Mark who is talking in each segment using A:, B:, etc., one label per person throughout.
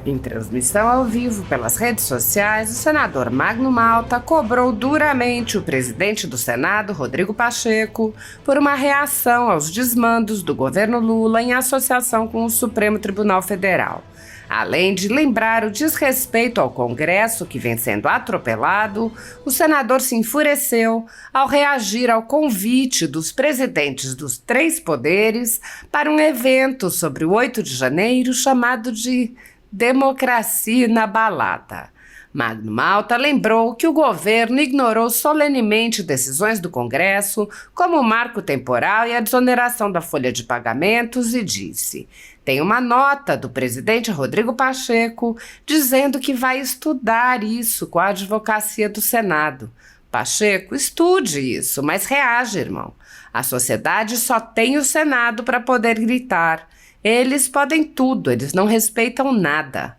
A: Em transmissão ao vivo pelas redes sociais, o senador Magno Malta cobrou duramente o presidente do Senado, Rodrigo Pacheco, por uma reação aos desmandos do governo Lula em associação com o Supremo Tribunal Federal. Além de lembrar o desrespeito ao Congresso que vem sendo atropelado, o senador se enfureceu ao reagir ao convite dos presidentes dos três poderes para um evento sobre o 8 de janeiro chamado de Democracia na Balada. Magno Malta lembrou que o governo ignorou solenemente decisões do Congresso, como o marco temporal e a desoneração da folha de pagamentos, e disse: tem uma nota do presidente Rodrigo Pacheco dizendo que vai estudar isso com a advocacia do Senado. Pacheco, estude isso, mas reage, irmão. A sociedade só tem o Senado para poder gritar. Eles podem tudo, eles não respeitam nada.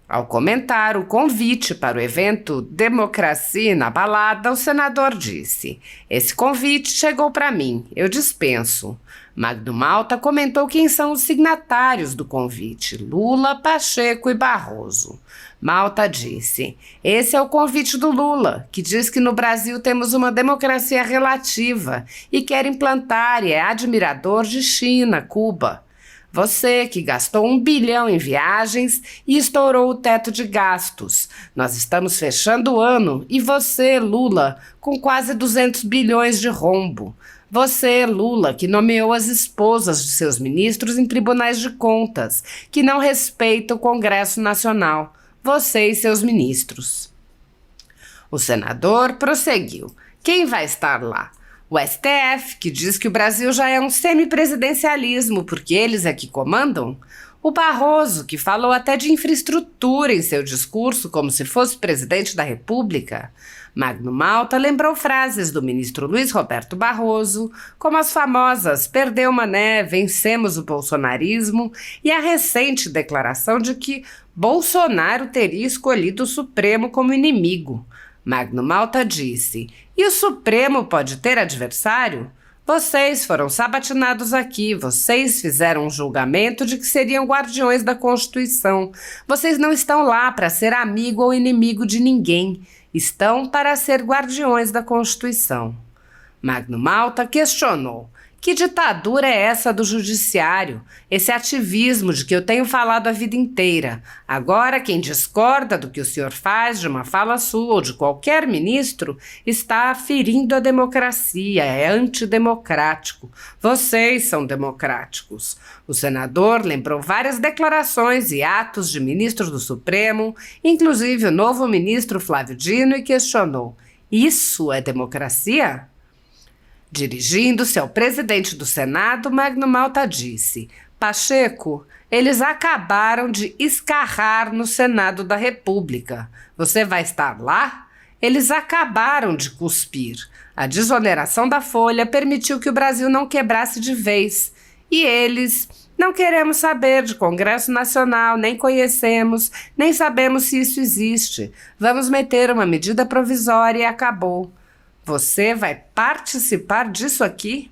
A: Ao comentar o convite para o evento Democracia na Balada, o senador disse: esse convite chegou para mim, eu dispenso. Magno Malta comentou quem são os signatários do convite: Lula, Pacheco e Barroso. Malta disse: esse é o convite do Lula, que diz que no Brasil temos uma democracia relativa e quer implantar e é admirador de China, Cuba. Você que gastou 1 bilhão em viagens e estourou o teto de gastos. Nós estamos fechando o ano e você, Lula, com quase 200 bilhões de rombo. Você, Lula, que nomeou as esposas de seus ministros em tribunais de contas, que não respeita o Congresso Nacional. Você e seus ministros. O senador prosseguiu: quem vai estar lá? O STF, que diz que o Brasil já é um semipresidencialismo porque eles é que comandam? O Barroso, que falou até de infraestrutura em seu discurso como se fosse presidente da República? Magno Malta lembrou frases do ministro Luiz Roberto Barroso, como as famosas "perdeu Mané, vencemos o bolsonarismo" e a recente declaração de que Bolsonaro teria escolhido o Supremo como inimigo. Magno Malta disse: e o Supremo pode ter adversário? Vocês foram sabatinados aqui, vocês fizeram um julgamento de que seriam guardiões da Constituição. Vocês não estão lá para ser amigo ou inimigo de ninguém, estão para ser guardiões da Constituição. Magno Malta questionou: que ditadura é essa do judiciário? Esse ativismo de que eu tenho falado a vida inteira. Agora, quem discorda do que o senhor faz, de uma fala sua ou de qualquer ministro, está ferindo a democracia, é antidemocrático. Vocês são democráticos. O senador lembrou várias declarações e atos de ministros do Supremo, inclusive o novo ministro Flávio Dino, e questionou: isso é democracia? Dirigindo-se ao presidente do Senado, Magno Malta disse: Pacheco, eles acabaram de escarrar no Senado da República. Você vai estar lá? Eles acabaram de cuspir. A desoneração da folha permitiu que o Brasil não quebrasse de vez. E eles: não queremos saber de Congresso Nacional, nem conhecemos, nem sabemos se isso existe. Vamos meter uma medida provisória e acabou. Você vai participar disso aqui?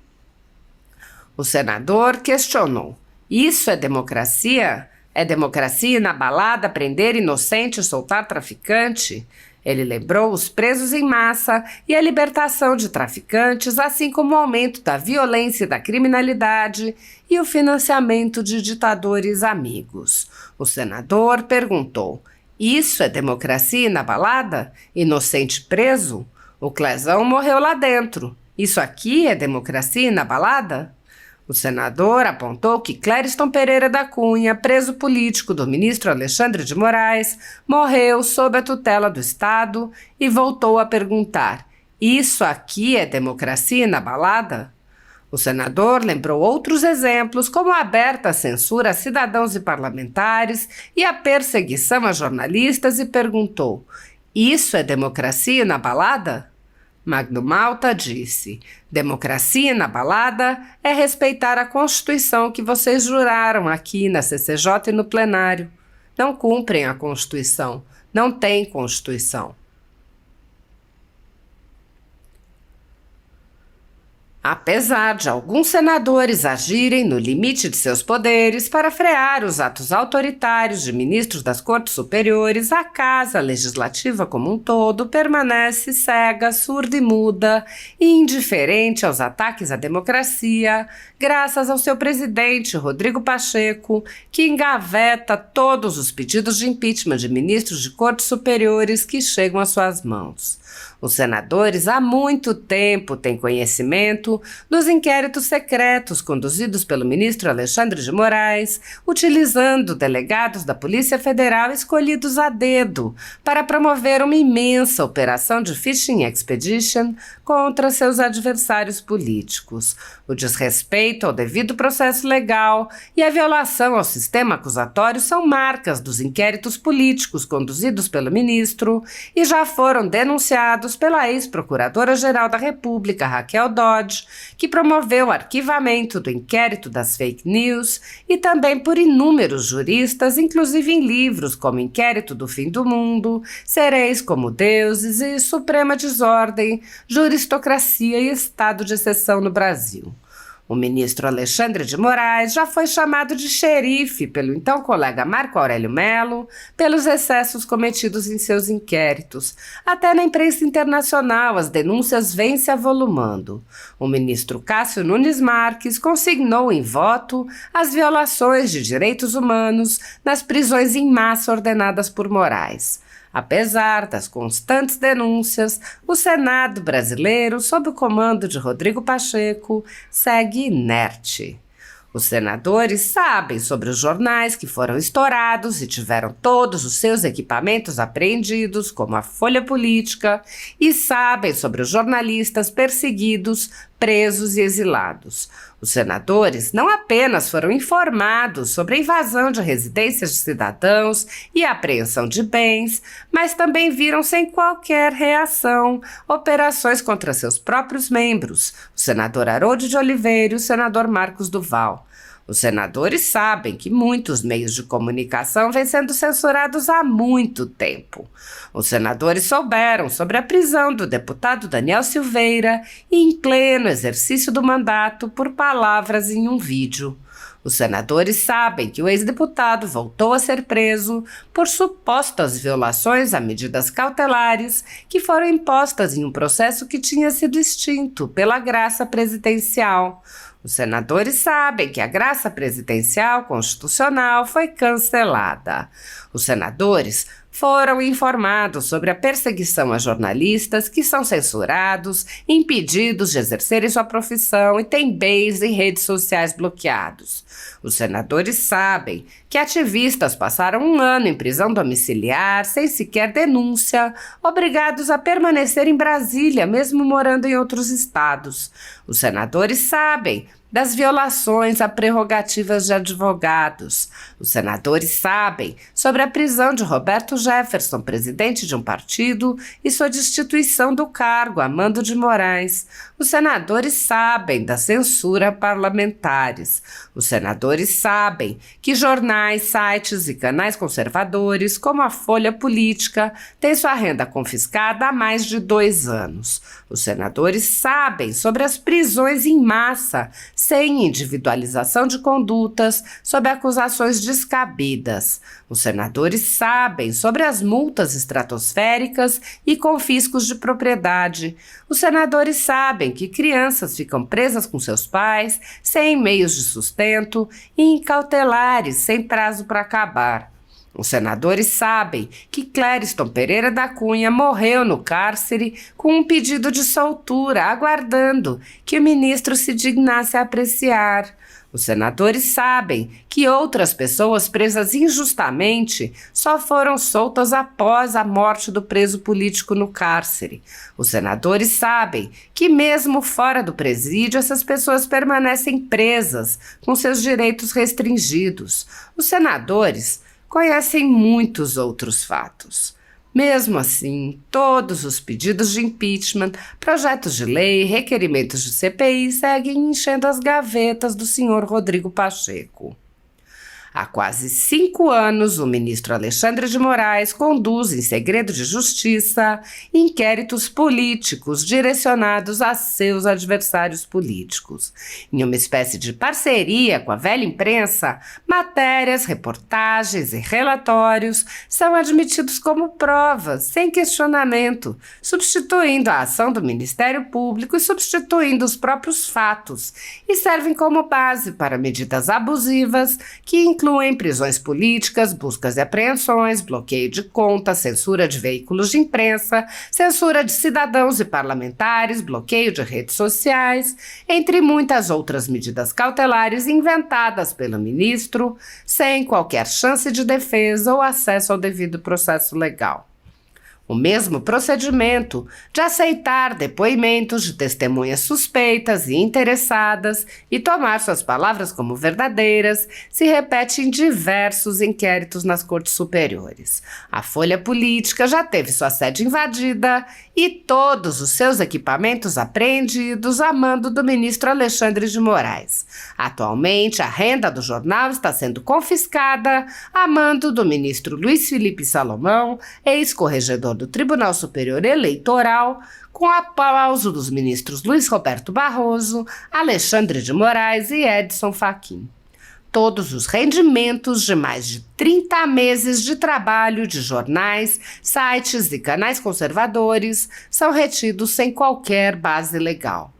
A: O senador questionou: isso é democracia? É democracia na balada prender inocente e soltar traficante? Ele lembrou os presos em massa e a libertação de traficantes, assim como o aumento da violência e da criminalidade e o financiamento de ditadores amigos. O senador perguntou: isso é democracia na balada? Inocente preso? O Clezão morreu lá dentro. Isso aqui é democracia na balada? O senador apontou que Clériston Pereira da Cunha, preso político do ministro Alexandre de Moraes, morreu sob a tutela do Estado e voltou a perguntar: isso aqui é democracia na balada? O senador lembrou outros exemplos, como a aberta censura a cidadãos e parlamentares e a perseguição a jornalistas, e perguntou: isso é democracia na balada? Magno Malta disse: democracia na balada é respeitar a Constituição que vocês juraram aqui na CCJ e no plenário. Não cumprem a Constituição, não tem Constituição. Apesar de alguns senadores agirem no limite de seus poderes para frear os atos autoritários de ministros das Cortes Superiores, a Casa Legislativa como um todo permanece cega, surda e muda e indiferente aos ataques à democracia, graças ao seu presidente, Rodrigo Pacheco, que engaveta todos os pedidos de impeachment de ministros de Cortes Superiores que chegam às suas mãos. Os senadores há muito tempo têm conhecimento dos inquéritos secretos conduzidos pelo ministro Alexandre de Moraes, utilizando delegados da Polícia Federal escolhidos a dedo para promover uma imensa operação de fishing expedition contra seus adversários políticos. O desrespeito ao devido processo legal e a violação ao sistema acusatório são marcas dos inquéritos políticos conduzidos pelo ministro e já foram denunciados pela ex-procuradora-geral da República, Raquel Dodge, que promoveu o arquivamento do inquérito das fake news, e também por inúmeros juristas, inclusive em livros como Inquérito do Fim do Mundo, Sereis como Deuses e Suprema Desordem, Juristocracia e Estado de Exceção no Brasil. O ministro Alexandre de Moraes já foi chamado de xerife pelo então colega Marco Aurélio Mello pelos excessos cometidos em seus inquéritos. Até na imprensa internacional as denúncias vêm se avolumando. O ministro Cássio Nunes Marques consignou em voto as violações de direitos humanos nas prisões em massa ordenadas por Moraes. Apesar das constantes denúncias, o Senado brasileiro, sob o comando de Rodrigo Pacheco, segue inerte. Os senadores sabem sobre os jornais que foram estourados e tiveram todos os seus equipamentos apreendidos, como a Folha Política, e sabem sobre os jornalistas perseguidos, presos e exilados. Os senadores não apenas foram informados sobre a invasão de residências de cidadãos e a apreensão de bens, mas também viram sem qualquer reação operações contra seus próprios membros, o senador Haroldo de Oliveira e o senador Marcos Duval. Os senadores sabem que muitos meios de comunicação vêm sendo censurados há muito tempo. Os senadores souberam sobre a prisão do deputado Daniel Silveira em pleno exercício do mandato por palavras em um vídeo. Os senadores sabem que o ex-deputado voltou a ser preso por supostas violações a medidas cautelares que foram impostas em um processo que tinha sido extinto pela graça presidencial. Os senadores sabem que a graça presidencial constitucional foi cancelada. Os senadores foram informados sobre a perseguição a jornalistas que são censurados, impedidos de exercerem sua profissão e têm bens em redes sociais bloqueados. Os senadores sabem que ativistas passaram um ano em prisão domiciliar, sem sequer denúncia, obrigados a permanecer em Brasília, mesmo morando em outros estados. Os senadores sabem das violações a prerrogativas de advogados. Os senadores sabem sobre a prisão de Roberto Jefferson, presidente de um partido, e sua destituição do cargo a mando de Moraes. Os senadores sabem da censura a parlamentares. Os senadores sabem que jornais, sites e canais conservadores, como a Folha Política, têm sua renda confiscada há mais de 2 anos. Os senadores sabem sobre as prisões em massa, sem individualização de condutas, sob acusações descabidas. Os senadores sabem sobre as multas estratosféricas e confiscos de propriedade. Os senadores sabem que crianças ficam presas com seus pais, sem meios de sustento e em cautelares, sem prazo para acabar. Os senadores sabem que Clériston Pereira da Cunha morreu no cárcere com um pedido de soltura, aguardando que o ministro se dignasse a apreciar. Os senadores sabem que outras pessoas presas injustamente só foram soltas após a morte do preso político no cárcere. Os senadores sabem que mesmo fora do presídio essas pessoas permanecem presas, com seus direitos restringidos. Os senadores conhecem muitos outros fatos. Mesmo assim, todos os pedidos de impeachment, projetos de lei, requerimentos de CPI seguem enchendo as gavetas do senhor Rodrigo Pacheco. Há quase 5 anos, o ministro Alexandre de Moraes conduz, em segredo de justiça, inquéritos políticos direcionados a seus adversários políticos. Em uma espécie de parceria com a velha imprensa, matérias, reportagens e relatórios são admitidos como provas, sem questionamento, substituindo a ação do Ministério Público e substituindo os próprios fatos, e servem como base para medidas abusivas que incluem prisões políticas, buscas e apreensões, bloqueio de contas, censura de veículos de imprensa, censura de cidadãos e parlamentares, bloqueio de redes sociais, entre muitas outras medidas cautelares inventadas pelo ministro, sem qualquer chance de defesa ou acesso ao devido processo legal. O mesmo procedimento de aceitar depoimentos de testemunhas suspeitas e interessadas e tomar suas palavras como verdadeiras se repete em diversos inquéritos nas cortes superiores. A Folha Política já teve sua sede invadida e todos os seus equipamentos apreendidos a mando do ministro Alexandre de Moraes. Atualmente, a renda do jornal está sendo confiscada a mando do ministro Luiz Felipe Salomão, ex-corregedor do Tribunal Superior Eleitoral, com aplauso dos ministros Luiz Roberto Barroso, Alexandre de Moraes e Edson Fachin. Todos os rendimentos de mais de 30 meses de trabalho de jornais, sites e canais conservadores são retidos sem qualquer base legal.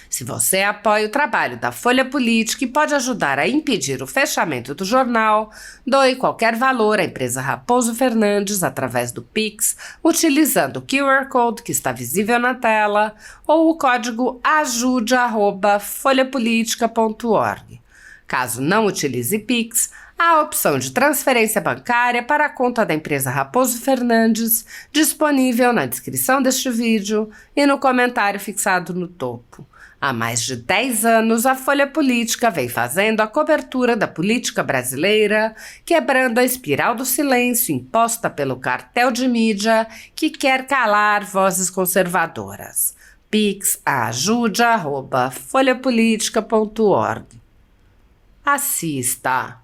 A: Se você apoia o trabalho da Folha Política e pode ajudar a impedir o fechamento do jornal, doe qualquer valor à empresa Raposo Fernandes através do Pix, utilizando o QR Code que está visível na tela ou o código ajude@folhapolitica.org. Caso não utilize Pix, há a opção de transferência bancária para a conta da empresa Raposo Fernandes, disponível na descrição deste vídeo e no comentário fixado no topo. Há mais de 10 anos, a Folha Política vem fazendo a cobertura da política brasileira, quebrando a espiral do silêncio imposta pelo cartel de mídia que quer calar vozes conservadoras. Pix ajude@folhapolitica.org. Assista.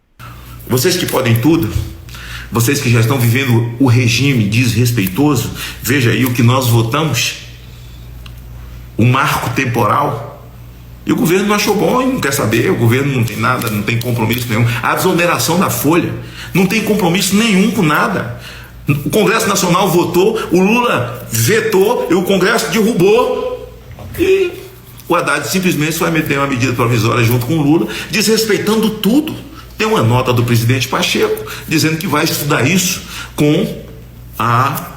B: Vocês que podem tudo, vocês que já estão vivendo o regime desrespeitoso, veja aí o que nós votamos, o marco temporal, e o governo não achou bom e não quer saber, o governo não tem nada, não tem compromisso nenhum. A desoneração da Folha não tem compromisso nenhum com nada. O Congresso Nacional votou, o Lula vetou e o Congresso derrubou. E o Haddad simplesmente vai meter uma medida provisória junto com o Lula, desrespeitando tudo. Tem uma nota do presidente Pacheco dizendo que vai estudar isso com a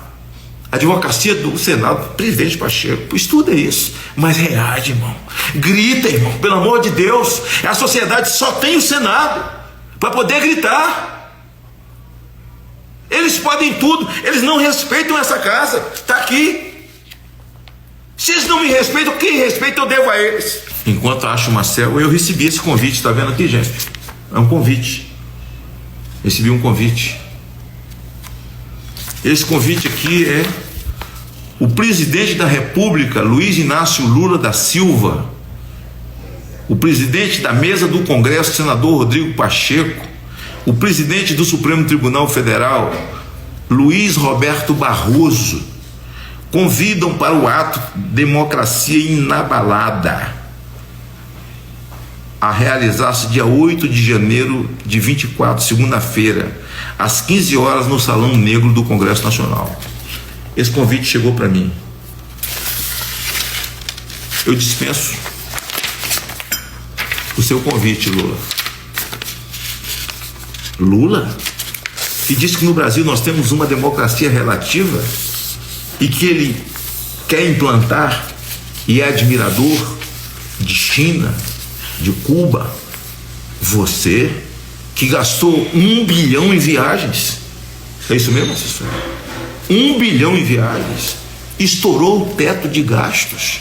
B: advocacia do Senado. Presidente Pacheco, estuda isso, mas reage, irmão. Grita, irmão, pelo amor de Deus. A sociedade só tem o Senado para poder gritar. Eles podem tudo, eles não respeitam essa casa. Está aqui. Se eles não me respeitam, quem respeita eu devo a eles. Enquanto acho uma célula, eu recebi esse convite, está vendo aqui, gente? É um convite. Recebi um convite. Esse convite aqui é o presidente da República, Luiz Inácio Lula da Silva, o presidente da mesa do Congresso, senador Rodrigo Pacheco, o presidente do Supremo Tribunal Federal, Luiz Roberto Barroso, convidam para o ato Democracia Inabalada, a realizar-se dia 8 de janeiro de 24, segunda-feira, às 15 horas, no Salão Negro do Congresso Nacional. Esse convite chegou para mim. Eu dispenso o seu convite, Lula. Lula, que diz que no Brasil nós temos uma democracia relativa e que ele quer implantar e é admirador de China, de Cuba. Você que gastou 1 bilhão em viagens, é isso mesmo, assessor? 1 bilhão em viagens, estourou o teto de gastos.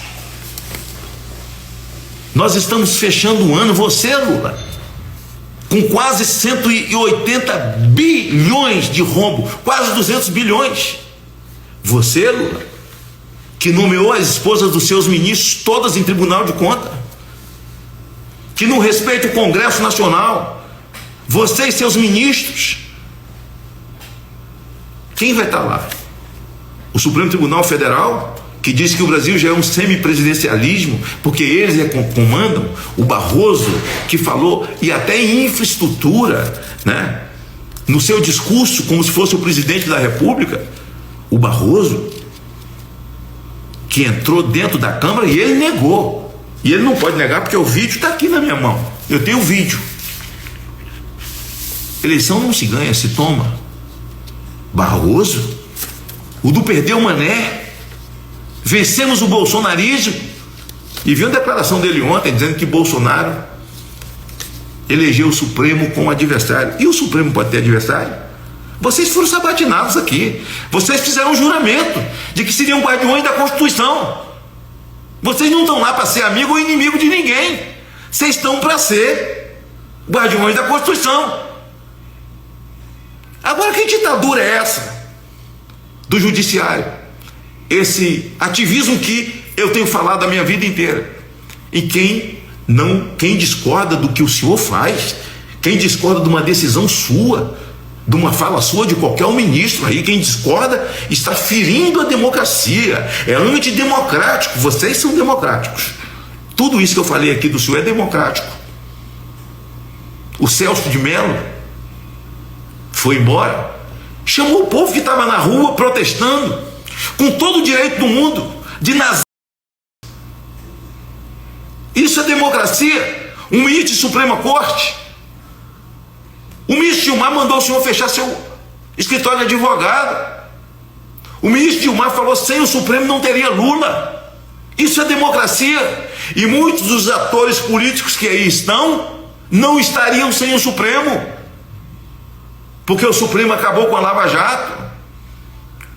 B: Nós estamos fechando o ano, você, Lula, com quase 180 bilhões de rombo, quase 200 bilhões. Você, Lula, que nomeou as esposas dos seus ministros todas em Tribunal de Contas, que não respeita o Congresso Nacional, Você e seus ministros. Quem vai estar lá? O Supremo Tribunal Federal, que diz que o Brasil já é um semipresidencialismo, porque eles comandam. O Barroso, que falou, e até em infraestrutura, né? No seu discurso, como se fosse o presidente da República. O Barroso, que entrou dentro da Câmara e ele negou. E ele não pode negar porque o vídeo está aqui na minha mão. Eu tenho o vídeo. Eleição não se ganha, se toma. Barroso, o do perdeu o Mané, vencemos o bolsonarismo. E viu a declaração dele ontem dizendo que Bolsonaro elegeu o Supremo como adversário. E o Supremo pode ter adversário? Vocês foram sabatinados aqui. Vocês fizeram um juramento de que seriam guardiões da Constituição. Vocês não estão lá para ser amigo ou inimigo de ninguém. Vocês estão para ser guardiões da Constituição. Agora, que ditadura é essa do judiciário? Esse ativismo que eu tenho falado a minha vida inteira. E quem discorda do que o senhor faz, quem discorda de uma decisão sua, de uma fala sua, de qualquer ministro aí, quem discorda está ferindo a democracia, é antidemocrático. Vocês são democráticos. Tudo isso que eu falei aqui do senhor é democrático. O Celso de Mello foi embora, chamou o povo que estava na rua protestando, com todo o direito do mundo, de nazismo. Isso é democracia? Um ministro de Suprema Corte, o ministro Gilmar mandou o senhor fechar seu escritório de advogado. O ministro Gilmar falou: sem o Supremo não teria Lula. Isso é democracia. E muitos dos atores políticos que aí estão não estariam sem o Supremo, porque o Supremo acabou com a Lava Jato.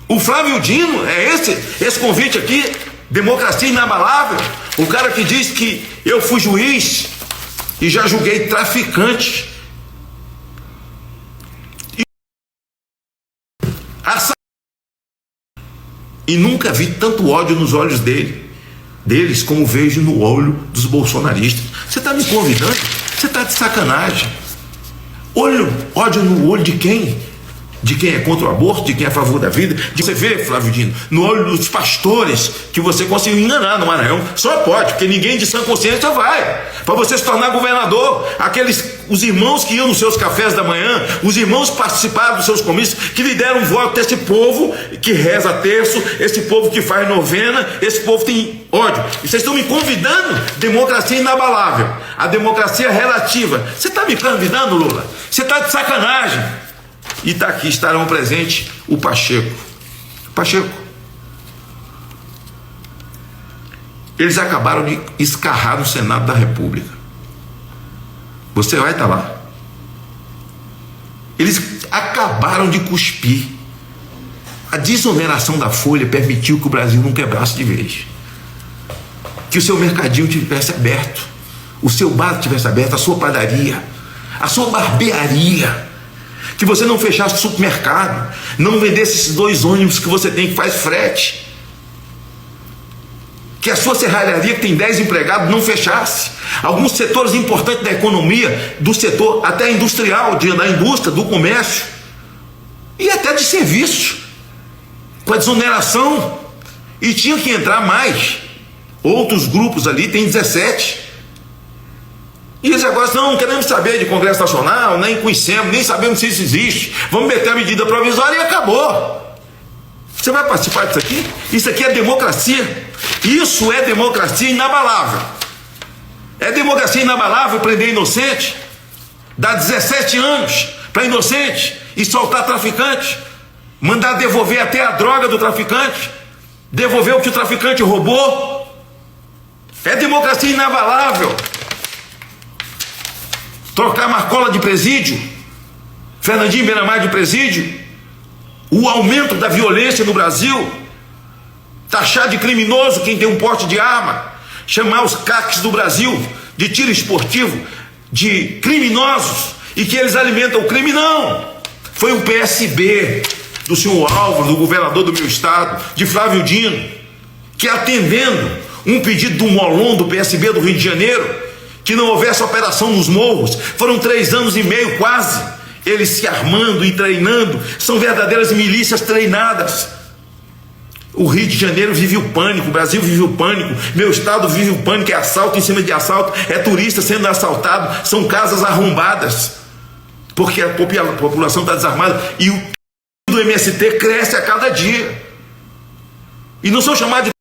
B: O Flávio Dino, é esse convite aqui, democracia inabalável. O cara que diz que eu fui juiz e já julguei traficante. E nunca vi tanto ódio nos olhos deles como vejo no olho dos bolsonaristas. Você está me convidando? Você está de sacanagem. Ódio no olho de quem? De quem é contra o aborto, de quem é a favor da vida. Você vê, Flávio Dino, no olho dos pastores que você conseguiu enganar no Maranhão. Só pode, porque ninguém de sã consciência vai. Para você se tornar governador, os irmãos que iam nos seus cafés da manhã, os irmãos que participaram dos seus comícios, que lhe deram voto a esse povo que reza terço, esse povo que faz novena, esse povo tem ódio. E vocês estão me convidando? Democracia inabalável, a democracia relativa. Você está me convidando, Lula? Você está de sacanagem. E está aqui, estarão presentes o Pacheco. Eles acabaram de escarrar no Senado da República. Você vai estar lá. Eles acabaram de cuspir. A desoneração da Folha permitiu que o Brasil não quebrasse de vez. Que o seu mercadinho tivesse aberto, o seu bar tivesse aberto, a sua padaria, a sua barbearia. Que você não fechasse o supermercado, não vendesse esses 2 ônibus que você tem que faz frete. Que a sua serralharia, que tem 10 empregados, não fechasse. Alguns setores importantes da economia, do setor até industrial, da indústria, do comércio e até de serviços, com a desoneração. E tinha que entrar mais. Outros grupos ali, tem 17. E eles agora não queremos saber de Congresso Nacional, nem conhecemos, nem sabemos se isso existe. Vamos meter a medida provisória e acabou. Você vai participar disso aqui? Isso aqui é democracia. Isso é democracia inabalável. É democracia inabalável prender inocente, dar 17 anos para inocente e soltar traficante, mandar devolver até a droga do traficante, devolver o que o traficante roubou. É democracia inabalável. Trocar Marcola de presídio, Fernandinho Beiramar de presídio, o aumento da violência no Brasil, taxar de criminoso quem tem um porte de arma, chamar os CACs do Brasil de tiro esportivo de criminosos e que eles alimentam o crime. Não, foi o PSB do senhor Álvaro, do governador do meu estado, de Flávio Dino, que atendendo um pedido do Molon do PSB do Rio de Janeiro, que não houvesse operação nos morros. Foram 3 anos e meio quase, eles se armando e treinando, são verdadeiras milícias treinadas. O Rio de Janeiro vive o pânico, o Brasil vive o pânico, meu estado vive o pânico, é assalto em cima de assalto, é turista sendo assaltado, são casas arrombadas, porque a população está desarmada, e o do MST cresce a cada dia, e não são chamados de...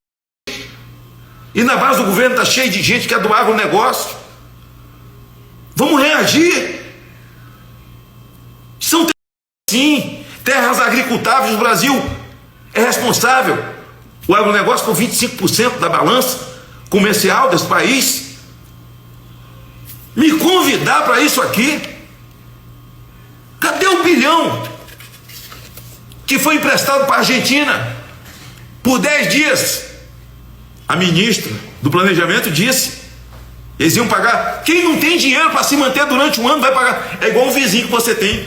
B: E na base do governo está cheio de gente que é do agronegócio. Vamos reagir. São sim, terras agricultáveis. O Brasil é responsável, o agronegócio, por 25% da balança comercial desse país. Me convidar para isso aqui? Cadê o bilhão que foi emprestado para a Argentina por 10 dias? A ministra do Planejamento disse: eles iam pagar. Quem não tem dinheiro para se manter durante um ano vai pagar. É igual um vizinho que você tem.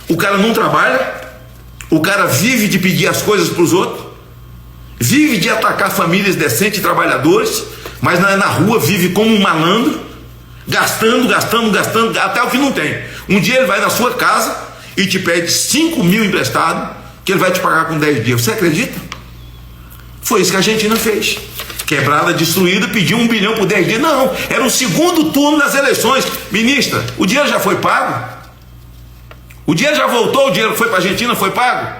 B: O cara não trabalha, o cara vive de pedir as coisas para os outros, vive de atacar famílias decentes e trabalhadores, mas na rua vive como um malandro, gastando, até o que não tem. Um dia ele vai na sua casa e te pede 5 mil emprestado, que ele vai te pagar com 10 dias. Você acredita? Foi isso que a Argentina fez. Quebrada, destruída, pediu 1 bilhão por 10 dias. Não, era o segundo turno das eleições. Ministra, o dinheiro já foi pago? O dinheiro já voltou, o dinheiro que foi para a Argentina foi pago?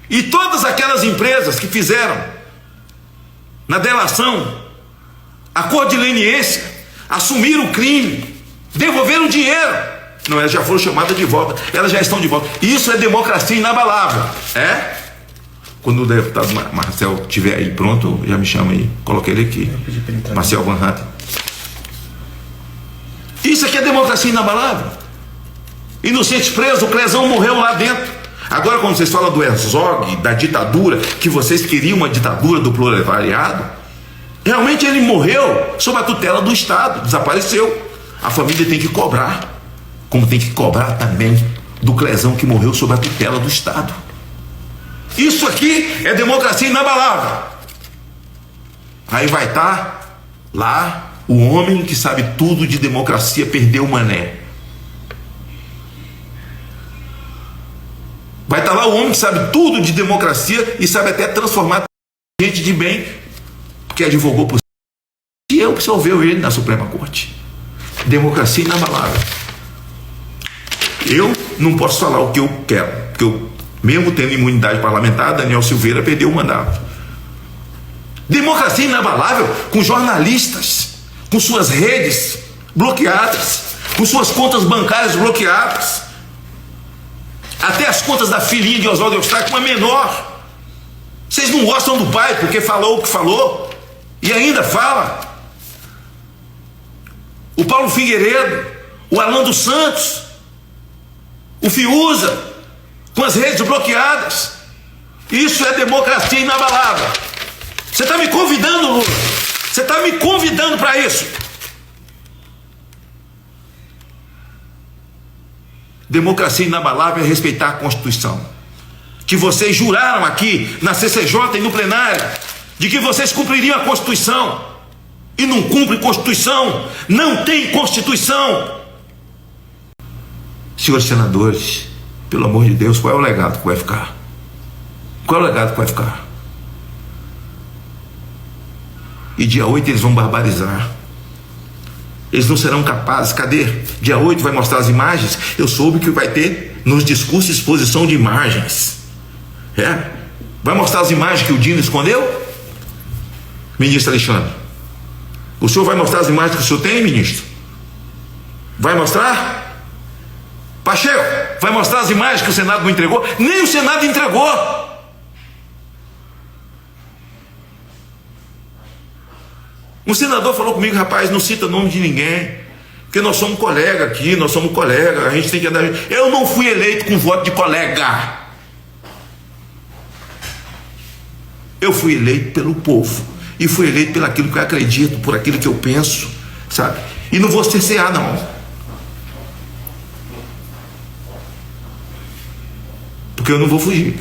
B: E todas aquelas empresas que fizeram na delação, a cor de leniência, assumiram o crime, devolveram o dinheiro. Não, elas já foram chamadas de volta, elas já estão de volta. Isso é democracia inabalável. É? Quando o deputado Marcel estiver aí pronto, já me chama aí. Coloquei ele aqui. Marcel Van Hatten. Isso aqui é democracia inabalável. Inocentes presos, o Clezão morreu lá dentro. Agora, quando vocês falam do Herzog, da ditadura, que vocês queriam uma ditadura do proletariado, realmente ele morreu sob a tutela do Estado, desapareceu. A família tem que cobrar, como tem que cobrar também do Clezão que morreu sob a tutela do Estado. Isso aqui é democracia inabalável. Aí vai estar lá o homem que sabe tudo de democracia, perdeu o mané. Vai estar lá o homem que sabe tudo de democracia e sabe até transformar gente de bem, que advogou por si, e absolveu ele na Suprema Corte. Democracia inabalável. Eu não posso falar o que eu quero, porque eu, mesmo tendo imunidade parlamentar, Daniel Silveira perdeu o mandato. Democracia inabalável com jornalistas, com suas redes bloqueadas, com suas contas bancárias bloqueadas, até as contas da filhinha de Oswaldo Eustáquio, uma menor. Vocês não gostam do pai porque falou o que falou e ainda fala. O Paulo Figueiredo, o Alan dos Santos, o Fiuza, com as redes bloqueadas. Isso é democracia inabalável. Você está me convidando, Lula? Você está me convidando para isso? Democracia inabalável é respeitar a Constituição, que vocês juraram aqui na CCJ e no plenário, de que vocês cumpririam a Constituição, e não cumprem Constituição, não tem Constituição. Senhores senadores, pelo amor de Deus, qual é o legado que vai ficar? Qual é o legado que vai ficar? E dia 8 eles vão barbarizar. Eles não serão capazes. Cadê? Dia 8 vai mostrar as imagens. Eu soube que vai ter nos discursos exposição de imagens. É? Vai mostrar as imagens que o Dino escondeu? Ministro Alexandre, o senhor vai mostrar as imagens que o senhor tem, ministro? Vai mostrar? Pacheco, vai mostrar as imagens que o Senado não entregou? Nem o Senado entregou. Um senador falou comigo: rapaz, não cita nome de ninguém, porque nós somos colega aqui, nós somos colega, a gente tem que andar. Eu não fui eleito com voto de colega. Eu fui eleito pelo povo, e fui eleito pelo aquilo que eu acredito, por aquilo que eu penso, sabe? E não vou cercear, não, porque eu não vou fugir.